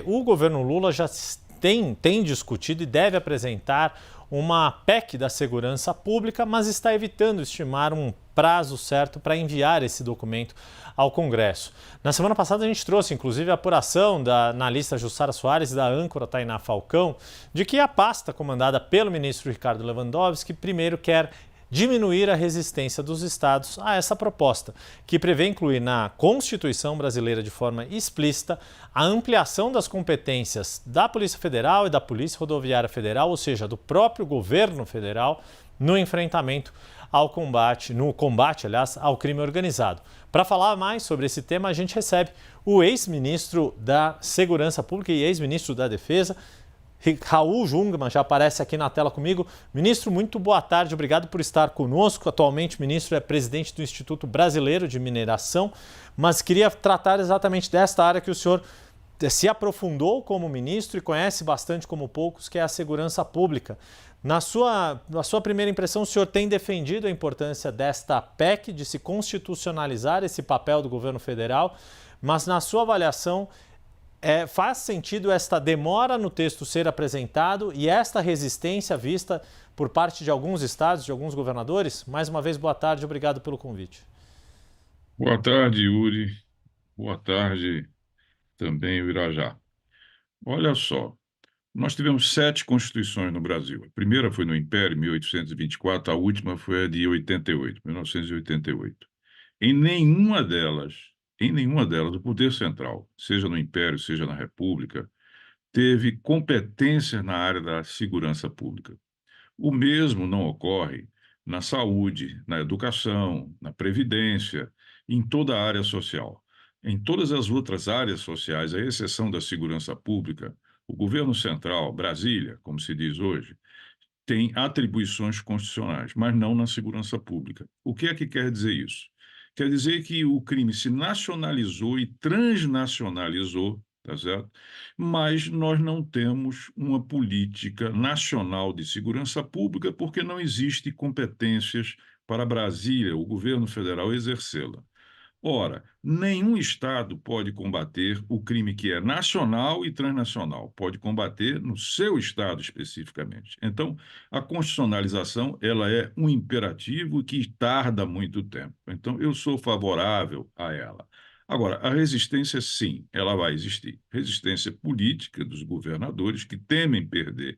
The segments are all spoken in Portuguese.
o governo Lula já tem discutido e deve apresentar uma PEC da segurança pública, mas está evitando estimar um prazo certo para enviar esse documento ao Congresso. Na semana passada a gente trouxe, inclusive, a apuração da analista Jussara Soares e da âncora Tainá Falcão, de que a pasta comandada pelo ministro Ricardo Lewandowski primeiro quer diminuir a resistência dos estados a essa proposta, que prevê incluir na Constituição brasileira de forma explícita a ampliação das competências da Polícia Federal e da Polícia Rodoviária Federal, ou seja, do próprio governo federal, no enfrentamento ao combate, ao crime organizado. Para falar mais sobre esse tema, a gente recebe o ex-ministro da Segurança Pública e ex-ministro da Defesa, Raul Jungmann, já aparece aqui na tela comigo. Ministro, muito boa tarde, obrigado por estar conosco. Atualmente, o ministro é presidente do Instituto Brasileiro de Mineração, mas queria tratar exatamente desta área que o senhor se aprofundou como ministro e conhece bastante como poucos, que é a segurança pública. Na sua primeira impressão, o senhor tem defendido a importância desta PEC, de se constitucionalizar esse papel do governo federal, mas na sua avaliação, faz sentido esta demora no texto ser apresentado e esta resistência vista por parte de alguns estados, de alguns governadores? Mais uma vez, boa tarde, obrigado pelo convite. Boa tarde, Yuri. Boa tarde também, o Irajá. Olha só, nós tivemos 7 constituições no Brasil. A primeira foi no Império, em 1824, a última foi a de 88, 1988. Em nenhuma delas, o poder central, seja no Império, seja na República, teve competências na área da segurança pública. O mesmo não ocorre na saúde, na educação, na previdência, em toda a área social. Em todas as outras áreas sociais, à exceção da segurança pública, o governo central, Brasília, como se diz hoje, tem atribuições constitucionais, mas não na segurança pública. O que é que quer dizer isso? Quer dizer que o crime se nacionalizou e transnacionalizou, tá certo? Mas nós não temos uma política nacional de segurança pública porque não existe competências para Brasília, o governo federal, exercê-la. Ora, nenhum Estado pode combater o crime que é nacional e transnacional, pode combater no seu Estado especificamente. Então, a constitucionalização ela é um imperativo que tarda muito tempo. Então, eu sou favorável a ela. Agora, a resistência, sim, ela vai existir. Resistência política dos governadores que temem perder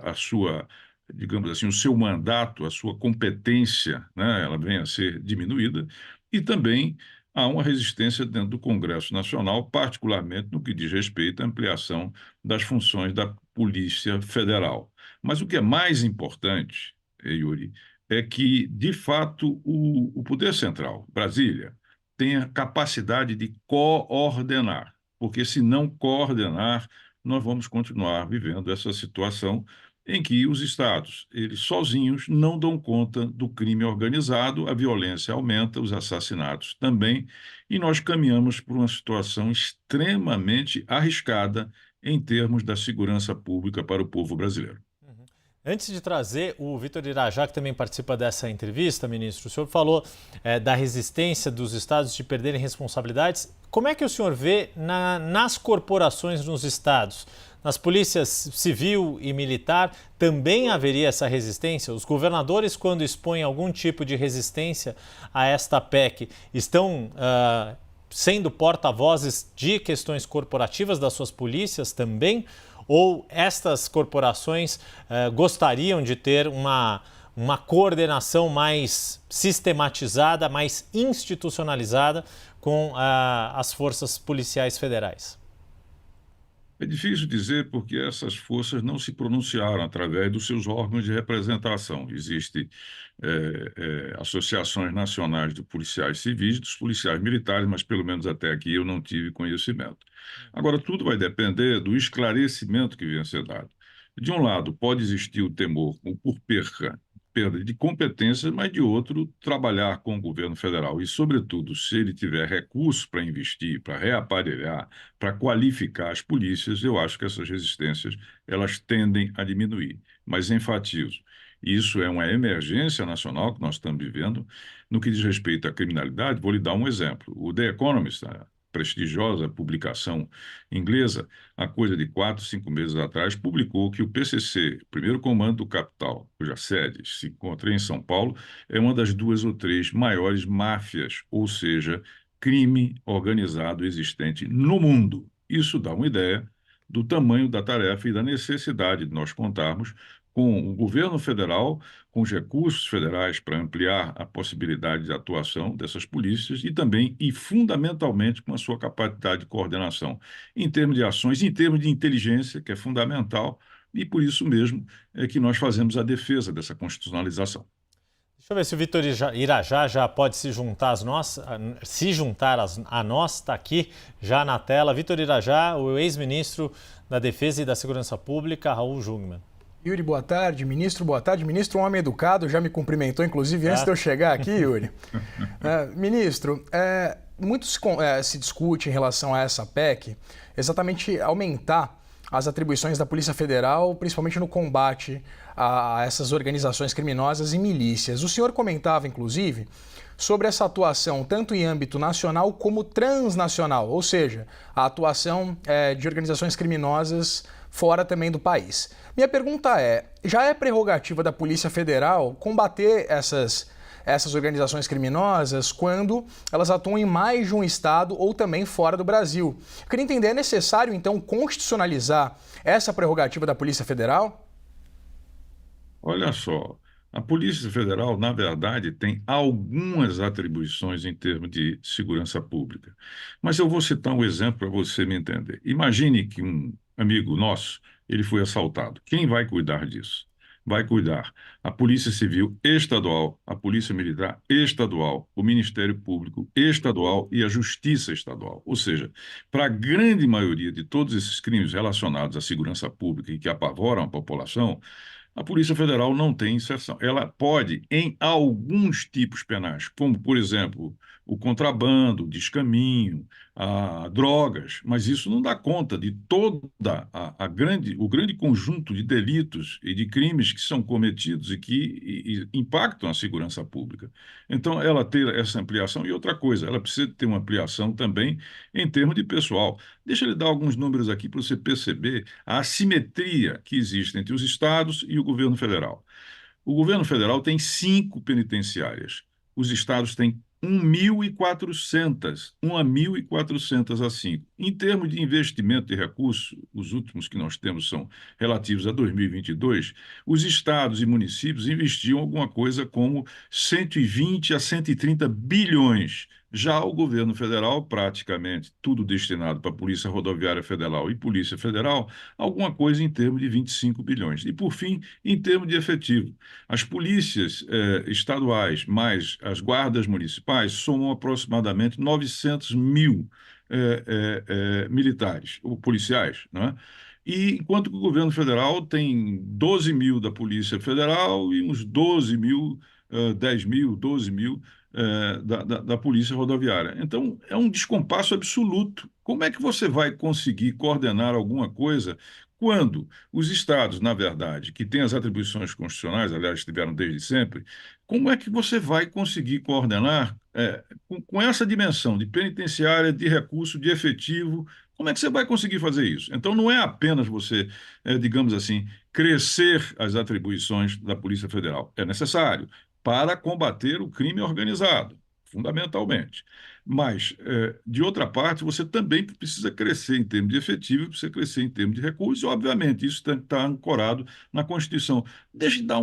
a sua, digamos assim, o seu mandato, a sua competência, né, ela venha a ser diminuída. E também há uma resistência dentro do Congresso Nacional, particularmente no que diz respeito à ampliação das funções da Polícia Federal. Mas o que é mais importante, Yuri, é que, de fato, o Poder Central, Brasília, tenha capacidade de coordenar, porque se não coordenar, nós vamos continuar vivendo essa situação em que os estados, eles sozinhos, não dão conta do crime organizado, a violência aumenta, os assassinatos também, e nós caminhamos por uma situação extremamente arriscada em termos da segurança pública para o povo brasileiro. Antes de trazer o Vitor Irajá, que também participa dessa entrevista, ministro, o senhor falou da resistência dos estados de perderem responsabilidades. Como é que o senhor vê nas corporações nos estados? Nas polícias civil e militar também haveria essa resistência? Os governadores, quando expõem algum tipo de resistência a esta PEC, estão sendo porta-vozes de questões corporativas das suas polícias também? Ou estas corporações gostariam de ter uma coordenação mais sistematizada, mais institucionalizada com as forças policiais federais? É difícil dizer porque essas forças não se pronunciaram através dos seus órgãos de representação. Existem associações nacionais de policiais civis, dos policiais militares, mas pelo menos até aqui eu não tive conhecimento. Agora, tudo vai depender do esclarecimento que venha a ser dado. De um lado, pode existir o temor por perda de competências, mas de outro, trabalhar com o governo federal e, sobretudo, se ele tiver recursos para investir, para reaparelhar, para qualificar as polícias, eu acho que essas resistências elas tendem a diminuir. Mas enfatizo, isso é uma emergência nacional que nós estamos vivendo. No que diz respeito à criminalidade, vou lhe dar um exemplo. O The Economist, prestigiosa publicação inglesa, há coisa de 4, 5 meses atrás, publicou que o PCC, primeiro comando do capital, cuja sede se encontra em São Paulo, é uma das 2 ou 3 maiores máfias, ou seja, crime organizado existente no mundo. Isso dá uma ideia do tamanho da tarefa e da necessidade de nós contarmos com o governo federal, com os recursos federais para ampliar a possibilidade de atuação dessas polícias e também, e fundamentalmente, com a sua capacidade de coordenação em termos de ações, em termos de inteligência, que é fundamental, e por isso mesmo é que nós fazemos a defesa dessa constitucionalização. Deixa eu ver se o Vitor Irajá já pode se juntar a nós, está aqui já na tela. Vitor Irajá, o ex-ministro da Defesa e da Segurança Pública, Raul Jungmann. Yuri, boa tarde. Ministro, boa tarde. Ministro, um homem educado, já me cumprimentou, inclusive, antes de eu chegar aqui, Yuri. Ministro, muito se discute em relação a essa PEC, exatamente aumentar as atribuições da Polícia Federal, principalmente no combate a essas organizações criminosas e milícias. O senhor comentava, inclusive, sobre essa atuação tanto em âmbito nacional como transnacional, ou seja, a atuação de organizações criminosas fora também do país. Minha pergunta já é prerrogativa da Polícia Federal combater essas organizações criminosas quando elas atuam em mais de um estado ou também fora do Brasil? Eu queria entender, é necessário então constitucionalizar essa prerrogativa da Polícia Federal? Olha só, a Polícia Federal, na verdade, tem algumas atribuições em termos de segurança pública. Mas eu vou citar um exemplo para você me entender. Imagine que um amigo nosso, ele foi assaltado. Quem vai cuidar disso? Vai cuidar a Polícia Civil Estadual, a Polícia Militar Estadual, o Ministério Público Estadual e a Justiça Estadual. Ou seja, para a grande maioria de todos esses crimes relacionados à segurança pública e que apavoram a população, a Polícia Federal não tem inserção. Ela pode, em alguns tipos penais, como, por exemplo, o contrabando, o descaminho, drogas, mas isso não dá conta de toda o grande conjunto de delitos e de crimes que são cometidos e que impactam a segurança pública. Então, ela ter essa ampliação e outra coisa, ela precisa ter uma ampliação também em termos de pessoal. Deixa eu lhe dar alguns números aqui para você perceber a assimetria que existe entre os estados e o governo federal. O governo federal tem 5 penitenciárias. Os estados têm 1.400 a 5. Em termos de investimento de recursos, os últimos que nós temos são relativos a 2022, os estados e municípios investiam alguma coisa como 120 a 130 bilhões. Já o governo federal, praticamente tudo destinado para a Polícia Rodoviária Federal e Polícia Federal, alguma coisa em termos de 25 bilhões. E, por fim, em termos de efetivo, as polícias estaduais mais as guardas municipais somam aproximadamente 900 mil militares ou policiais, né? E enquanto que o governo federal tem 12 mil da Polícia Federal e uns 12 mil, 10 mil, 12 mil da Polícia Rodoviária. Então, é um descompasso absoluto. Como é que você vai conseguir coordenar alguma coisa quando os estados, na verdade, que têm as atribuições constitucionais, aliás, tiveram desde sempre, como é que você vai conseguir coordenar com essa dimensão de penitenciária, de recurso, de efetivo? Como é que você vai conseguir fazer isso? Então, não é apenas você, digamos assim, crescer as atribuições da Polícia Federal. É necessário para combater o crime organizado, fundamentalmente. Mas, de outra parte, você também precisa crescer em termos de efetivo, precisa crescer em termos de recursos, e, obviamente, isso está ancorado na Constituição. Deixa eu dar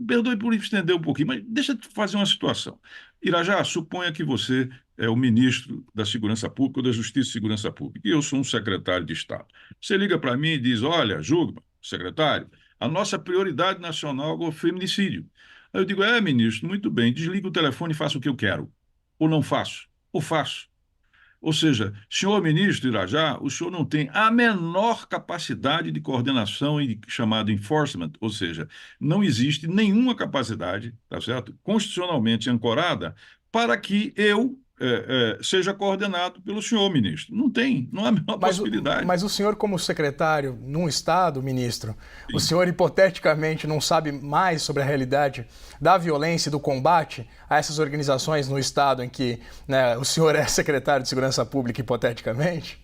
perdoe por estender um pouquinho, mas deixa eu te fazer uma situação. Irajá, suponha que você é o ministro da Segurança Pública ou da Justiça e Segurança Pública, e eu sou um secretário de Estado. Você liga para mim e diz, olha, Jugman, secretário, a nossa prioridade nacional é o feminicídio. Aí eu digo, ministro, muito bem, desliga o telefone e faça o que eu quero. Ou não faço, ou faço. Ou seja, senhor ministro Irajá, o senhor não tem a menor capacidade de coordenação e chamado enforcement, ou seja, não existe nenhuma capacidade, tá certo, constitucionalmente ancorada, para que eu, seja coordenado pelo senhor, ministro. Não há a menor possibilidade. Mas o senhor, como secretário num estado, ministro, o senhor hipoteticamente não sabe mais sobre a realidade da violência e do combate a essas organizações no estado em que, né, o senhor é secretário de Segurança Pública, hipoteticamente?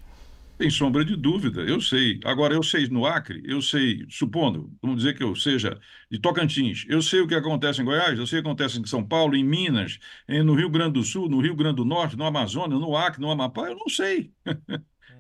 Sem sombra de dúvida, eu sei. Agora, eu sei no Acre, eu sei, supondo, vamos dizer que eu seja de Tocantins, eu sei o que acontece em Goiás, eu sei o que acontece em São Paulo, em Minas, no Rio Grande do Sul, no Rio Grande do Norte, no Amazonas, no Acre, no Amapá, eu não sei.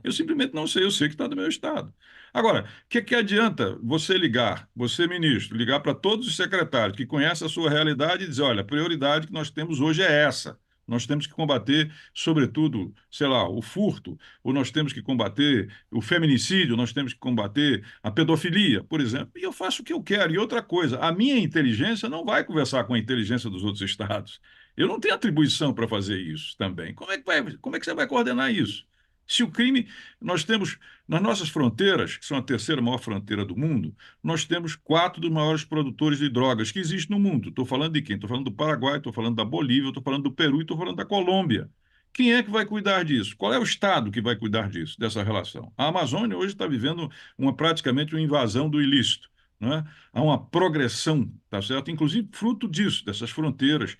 Eu simplesmente não sei, eu sei que está no meu estado. Agora, o que adianta você ligar, você, ministro, ligar para todos os secretários que conhecem a sua realidade e dizer, olha, a prioridade que nós temos hoje é essa. Nós temos que combater, sobretudo, sei lá, o furto, ou nós temos que combater o feminicídio, nós temos que combater a pedofilia, por exemplo. E eu faço o que eu quero. E outra coisa, a minha inteligência não vai conversar com a inteligência dos outros estados. Eu não tenho atribuição para fazer isso também. Como é que você vai coordenar isso? Se o crime, nós temos, nas nossas fronteiras, que são a terceira maior fronteira do mundo, nós temos 4 dos maiores produtores de drogas que existem no mundo. Estou falando de quem? Estou falando do Paraguai, estou falando da Bolívia, estou falando do Peru e estou falando da Colômbia. Quem é que vai cuidar disso? Qual é o Estado que vai cuidar disso, dessa relação? A Amazônia hoje está vivendo praticamente uma invasão do ilícito, né? Há uma progressão, tá certo? Inclusive fruto disso, dessas fronteiras,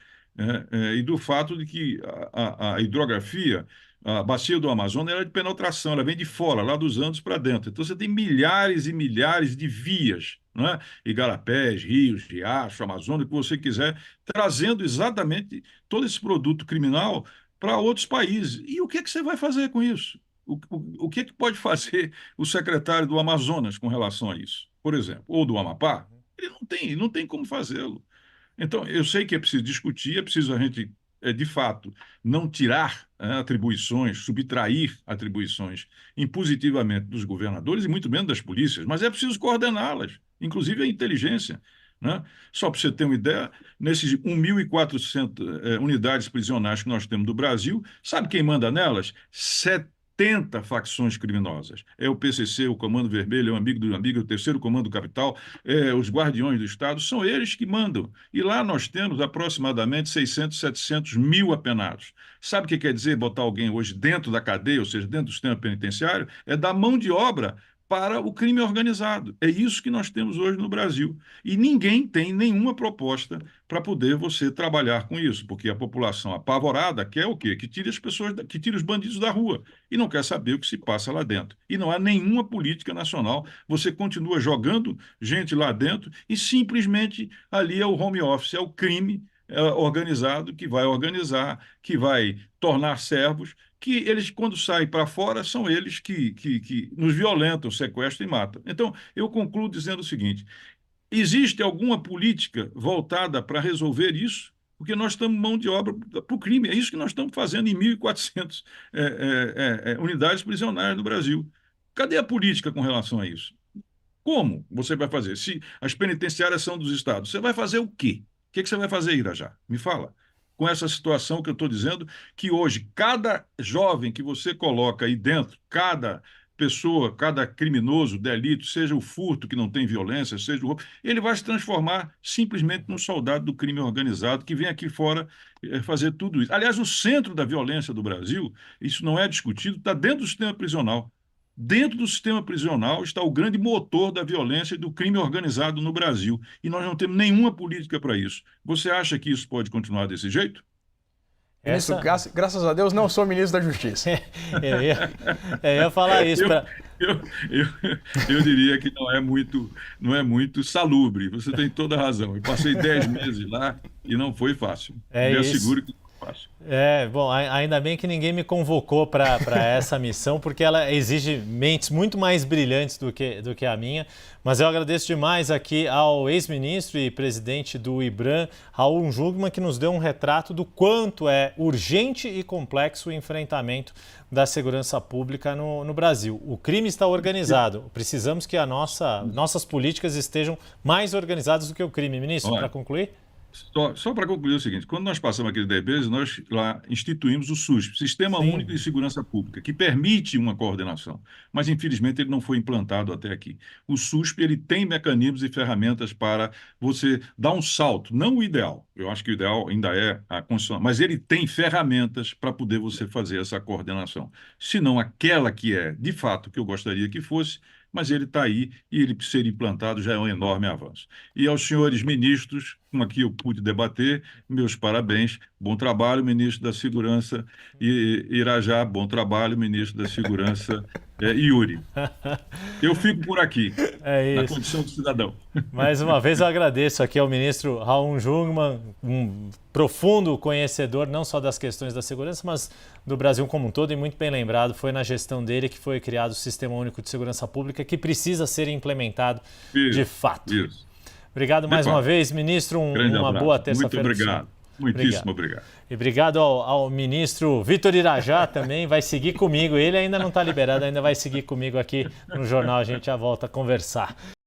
e do fato de que a hidrografia, a bacia do Amazonas, ela é de penetração, ela vem de fora, lá dos Andes para dentro. Então você tem milhares e milhares de vias, não é? Igarapés, rios, riachos, Amazônia, o que você quiser, trazendo exatamente todo esse produto criminal para outros países. E o que você vai fazer com isso? O que pode fazer o secretário do Amazonas com relação a isso, por exemplo, ou do Amapá? Ele não tem como fazê-lo. Então, eu sei que é preciso discutir, é preciso a gente, de fato, não tirar atribuições, subtrair atribuições impositivamente dos governadores e muito menos das polícias, mas é preciso coordená-las, inclusive a inteligência, né? Só para você ter uma ideia, nesses 1.400 unidades prisionais que nós temos do Brasil, sabe quem manda nelas? 70 facções criminosas. É o PCC, o Comando Vermelho, é o Amigo do Amigo, o Terceiro Comando Capital, os Guardiões do Estado, são eles que mandam. E lá nós temos aproximadamente 600, 700 mil apenados. Sabe o que quer dizer botar alguém hoje dentro da cadeia, ou seja, dentro do sistema penitenciário? É dar mão de obra para o crime organizado. É isso que nós temos hoje no Brasil. E ninguém tem nenhuma proposta para poder você trabalhar com isso, porque a população apavorada quer o quê? Que tire as pessoas, que tire os bandidos da rua e não quer saber o que se passa lá dentro. E não há nenhuma política nacional. Você continua jogando gente lá dentro e simplesmente ali é o home office, é o crime organizado que vai organizar, que vai tornar servos, que eles, quando saem para fora, são eles que nos violentam, sequestram e matam. Então, eu concluo dizendo o seguinte: existe alguma política voltada para resolver isso? Porque nós estamos mão de obra para o crime. É isso que nós estamos fazendo em 1.400 unidades prisionais no Brasil. Cadê a política com relação a isso? Como você vai fazer? Se as penitenciárias são dos estados, você vai fazer o quê? O que você vai fazer, Irajá? Me fala. Com essa situação que eu estou dizendo, que hoje cada jovem que você coloca aí dentro, cada pessoa, cada criminoso, delito, seja o furto que não tem violência, seja o roubo, ele vai se transformar simplesmente num soldado do crime organizado que vem aqui fora fazer tudo isso. Aliás, o centro da violência do Brasil, isso não é discutido, está dentro do sistema prisional. Dentro do sistema prisional está o grande motor da violência e do crime organizado no Brasil. E nós não temos nenhuma política para isso. Você acha que isso pode continuar desse jeito? Ministro, graças a Deus, não sou ministro da Justiça. eu ia falar isso. Eu diria que não é muito salubre. Você tem toda a razão. Eu passei 10 meses lá e não foi fácil. Me asseguro que não foi fácil. Bom, ainda bem que ninguém me convocou para essa missão, porque ela exige mentes muito mais brilhantes do que a minha. Mas eu agradeço demais aqui ao ex-ministro e presidente do IBRAM, Raul Jungmann, que nos deu um retrato do quanto é urgente e complexo o enfrentamento da segurança pública no Brasil. O crime está organizado. Precisamos que nossas políticas estejam mais organizadas do que o crime. Ministro, para concluir? Só para concluir o seguinte, quando nós passamos aquele 10 meses, nós lá instituímos o SUSP, Sistema Único de Sim. Segurança Pública, que permite uma coordenação, mas infelizmente ele não foi implantado até aqui. O SUSP ele tem mecanismos e ferramentas para você dar um salto, não o ideal, eu acho que o ideal ainda é a Constituição, mas ele tem ferramentas para poder você fazer essa coordenação, se não aquela que é de fato que eu gostaria que fosse, mas ele está aí e ele ser implantado já é um enorme avanço. E aos senhores ministros, com aqui eu pude debater, meus parabéns, bom trabalho, ministro da Segurança Irajá, bom trabalho, ministro da Segurança Yuri. Eu fico por aqui, É na isso. condição de cidadão. Mais uma vez eu agradeço aqui ao ministro Raul Jungmann, um profundo conhecedor não só das questões da segurança, mas do Brasil como um todo, e muito bem lembrado, foi na gestão dele que foi criado o Sistema Único de Segurança Pública, que precisa ser implementado de fato. Isso. Obrigado mais uma vez, ministro, Grande uma abraço. boa terça-feira. Muito obrigado. Muitíssimo obrigado. E obrigado ao ministro Vitor Irajá também, vai seguir comigo, ele ainda não está liberado, ainda vai seguir comigo aqui no jornal, a gente já volta a conversar.